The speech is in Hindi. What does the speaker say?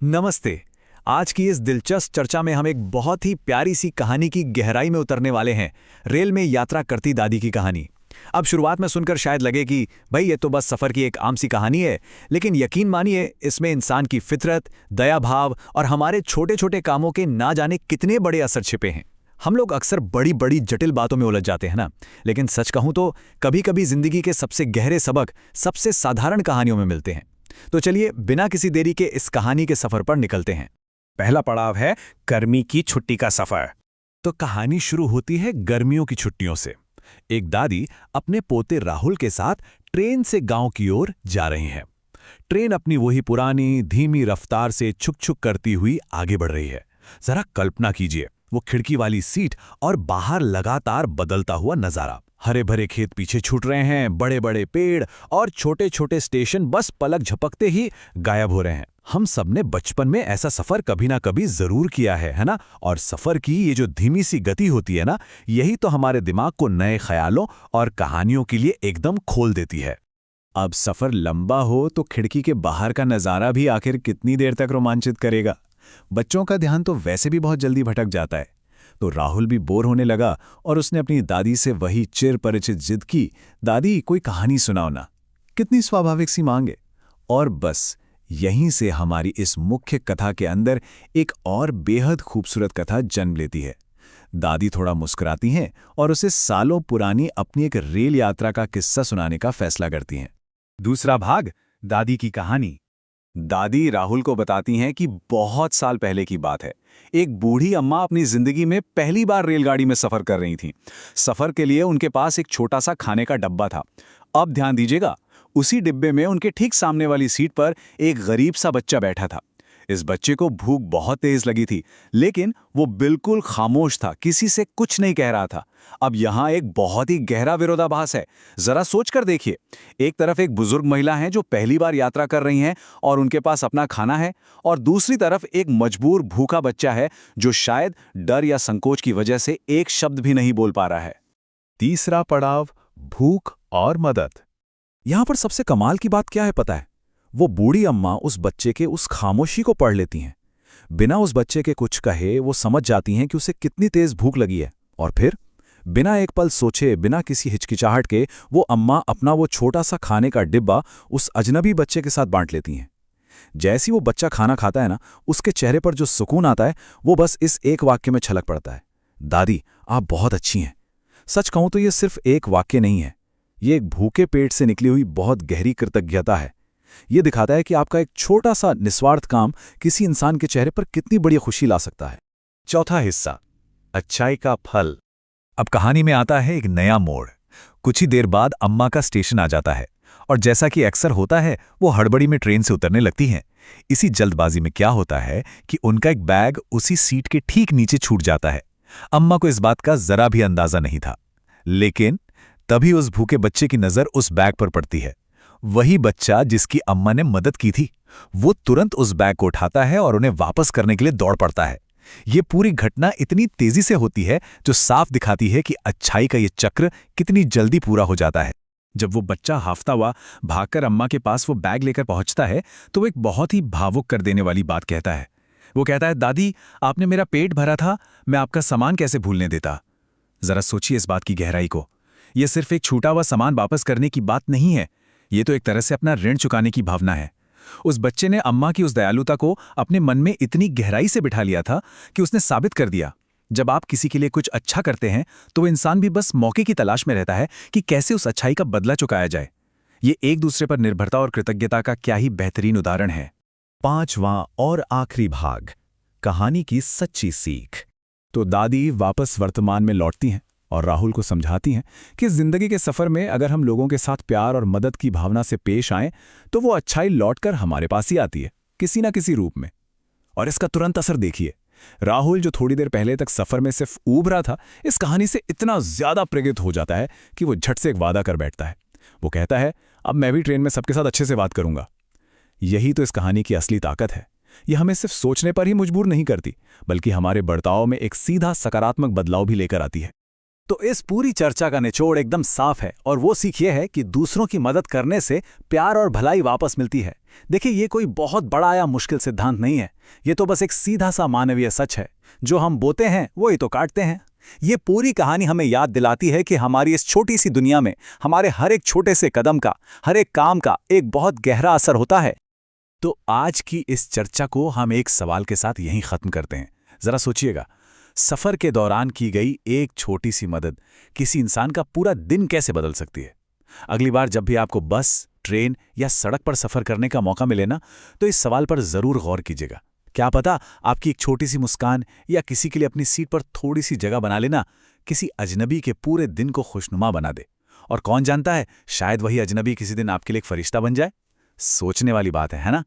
नमस्ते। आज की इस दिलचस्प चर्चा में हम एक बहुत ही प्यारी सी कहानी की गहराई में उतरने वाले हैं। रेल में यात्रा करती दादी की कहानी। अब शुरुआत में सुनकर शायद लगे कि भाई ये तो बस सफ़र की एक आम सी कहानी है, लेकिन यकीन मानिए इसमें इंसान की फितरत, दया भाव और हमारे छोटे छोटे कामों के ना जाने कितने बड़े असर छिपे हैं। हम लोग अक्सर बड़ी बड़ी जटिल बातों में उलझ जाते हैं ना, लेकिन सच कहूँ तो कभी कभी जिंदगी के सबसे गहरे सबक सबसे साधारण कहानियों में मिलते हैं। तो चलिए बिना किसी देरी के इस कहानी के सफर पर निकलते हैं। पहला पड़ाव है गर्मी की छुट्टी का सफर। तो कहानी शुरू होती है गर्मियों की छुट्टियों से। एक दादी अपने पोते राहुल के साथ ट्रेन से गांव की ओर जा रही हैं। ट्रेन अपनी वही पुरानी धीमी रफ्तार से छुक छुक करती हुई आगे बढ़ रही है। जरा कल्पना कीजिए, वो खिड़की वाली सीट और बाहर लगातार बदलता हुआ नजारा। हरे भरे खेत पीछे छूट रहे हैं, बड़े बड़े पेड़ और छोटे छोटे स्टेशन बस पलक झपकते ही गायब हो रहे हैं। हम सबने बचपन में ऐसा सफर कभी ना कभी जरूर किया है ना? और सफर की ये जो धीमी सी गति होती है ना, यही तो हमारे दिमाग को नए ख्यालों और कहानियों के लिए एकदम खोल देती है। अब सफर लंबा हो तो खिड़की के बाहर का नजारा भी आखिर कितनी देर तक रोमांचित करेगा। बच्चों का ध्यान तो वैसे भी बहुत जल्दी भटक जाता है। तो राहुल भी बोर होने लगा और उसने अपनी दादी से वही चिर परिचित जिद की, दादी कोई कहानी सुनाओ ना। कितनी स्वाभाविक सी मांग है। और बस यहीं से हमारी इस मुख्य कथा के अंदर एक और बेहद खूबसूरत कथा जन्म लेती है। दादी थोड़ा मुस्कुराती हैं और उसे सालों पुरानी अपनी एक रेल यात्रा का किस्सा सुनाने का फैसला करती हैं। दूसरा भाग, दादी की कहानी। दादी राहुल को बताती हैं कि बहुत साल पहले की बात है। एक बूढ़ी अम्मा अपनी जिंदगी में पहली बार रेलगाड़ी में सफर कर रही थीं। सफर के लिए उनके पास एक छोटा सा खाने का डब्बा था। अब ध्यान दीजिएगा, उसी डिब्बे में उनके ठीक सामने वाली सीट पर एक गरीब सा बच्चा बैठा था। इस बच्चे को भूख बहुत तेज लगी थी, लेकिन वो बिल्कुल खामोश था, किसी से कुछ नहीं कह रहा था। अब यहाँ एक बहुत ही गहरा विरोधाभास है। जरा सोच कर देखिए, एक तरफ एक बुजुर्ग महिला है जो पहली बार यात्रा कर रही हैं और उनके पास अपना खाना है, और दूसरी तरफ एक मजबूर भूखा बच्चा है जो शायद डर या संकोच की वजह से एक शब्द भी नहीं बोल पा रहा है। तीसरा पड़ाव, भूख और मदद। यहां पर सबसे कमाल की बात क्या है पता है? वो बूढ़ी अम्मा उस बच्चे के उस खामोशी को पढ़ लेती हैं। बिना उस बच्चे के कुछ कहे वो समझ जाती हैं कि उसे कितनी तेज भूख लगी है, और फिर बिना एक पल सोचे, बिना किसी हिचकिचाहट के, वो अम्मा अपना वो छोटा सा खाने का डिब्बा उस अजनबी बच्चे के साथ बांट लेती हैं। जैसी वो बच्चा खाना खाता है ना, उसके चेहरे पर जो सुकून आता है वो बस इस एक वाक्य में छलक पड़ता है, दादी आप बहुत अच्छी हैं। सच कहूं तो ये सिर्फ एक वाक्य नहीं है, ये एक भूखे पेट से निकली हुई बहुत गहरी कृतज्ञता है। ये दिखाता है कि आपका एक छोटा सा निस्वार्थ काम किसी इंसान के चेहरे पर कितनी बड़ी खुशी ला सकता है। चौथा हिस्सा, अच्छाई का फल। अब कहानी में आता है एक नया मोड़। कुछ ही देर बाद अम्मा का स्टेशन आ जाता है, और जैसा कि अक्सर होता है वो हड़बड़ी में ट्रेन से उतरने लगती हैं। इसी जल्दबाजी में क्या होता है कि उनका एक बैग उसी सीट के ठीक नीचे छूट जाता है। अम्मा को इस बात का जरा भी अंदाजा नहीं था, लेकिन तभी उस भूखे बच्चे की नजर उस बैग पर पड़ती है। वही बच्चा जिसकी अम्मा ने मदद की थी। वो तुरंत उस बैग को उठाता है और उन्हें वापस करने के लिए दौड़ पड़ता है। ये पूरी घटना इतनी तेजी से होती है जो साफ दिखाती है कि अच्छाई का ये चक्र कितनी जल्दी पूरा हो जाता है। जब वो बच्चा हाफता हुआ भागकर अम्मा के पास वो बैग लेकर पहुंचता है तो वो एक बहुत ही भावुक कर देने वाली बात कहता है। वो कहता है, दादी आपने मेरा पेट भरा था, मैं आपका सामान कैसे भूलने देता। जरा सोचिए इस बात की गहराई को। यह सिर्फ एक छूटा हुआ सामान वापस करने की बात नहीं है, ये तो एक तरह से अपना ऋण चुकाने की भावना है। उस बच्चे ने अम्मा की उस दयालुता को अपने मन में इतनी गहराई से बिठा लिया था कि उसने साबित कर दिया, जब आप किसी के लिए कुछ अच्छा करते हैं तो वो इंसान भी बस मौके की तलाश में रहता है कि कैसे उस अच्छाई का बदला चुकाया जाए। ये एक दूसरे पर निर्भरता और कृतज्ञता का क्या ही बेहतरीन उदाहरण है। पांचवां और आखिरी भाग, कहानी की सच्ची सीख। तो दादी वापस वर्तमान में लौटती हैं और राहुल को समझाती हैं कि जिंदगी के सफर में अगर हम लोगों के साथ प्यार और मदद की भावना से पेश आएं तो वो अच्छाई लौटकर हमारे पास ही आती है, किसी ना किसी रूप में। और इसका तुरंत असर देखिए। राहुल जो थोड़ी देर पहले तक सफर में सिर्फ ऊब रहा था, इस कहानी से इतना ज्यादा प्रेरित हो जाता है कि वो झट से एक वादा कर बैठता है। वो कहता है, अब मैं भी ट्रेन में सबके साथ अच्छे से बात करूंगा। यही तो इस कहानी की असली ताकत है। यह हमें सिर्फ सोचने पर ही मजबूर नहीं करती, बल्कि हमारे बर्ताव में एक सीधा सकारात्मक बदलाव भी लेकर आती है। तो इस पूरी चर्चा का निचोड़ एकदम साफ है और वो सीख ये है कि दूसरों की मदद करने से प्यार और भलाई वापस मिलती है। देखिए, ये कोई बहुत बड़ा या मुश्किल सिद्धांत नहीं है, ये तो बस एक सीधा सा मानवीय सच है। जो हम बोते हैं वो ही तो काटते हैं। ये पूरी कहानी हमें याद दिलाती है कि हमारी इस छोटी सी दुनिया में हमारे हर एक छोटे से कदम का, हर एक काम का एक बहुत गहरा असर होता है। तो आज की इस चर्चा को हम एक सवाल के साथ यहीं खत्म करते हैं। जरा सोचिएगा, सफर के दौरान की गई एक छोटी सी मदद किसी इंसान का पूरा दिन कैसे बदल सकती है। अगली बार जब भी आपको बस, ट्रेन या सड़क पर सफर करने का मौका मिले ना, तो इस सवाल पर जरूर गौर कीजिएगा। क्या पता आपकी एक छोटी सी मुस्कान या किसी के लिए अपनी सीट पर थोड़ी सी जगह बना लेना किसी अजनबी के पूरे दिन को खुशनुमा बना दे। और कौन जानता है, शायद वही अजनबी किसी दिन आपके लिए एक फरिश्ता बन जाए। सोचने वाली बात है ना।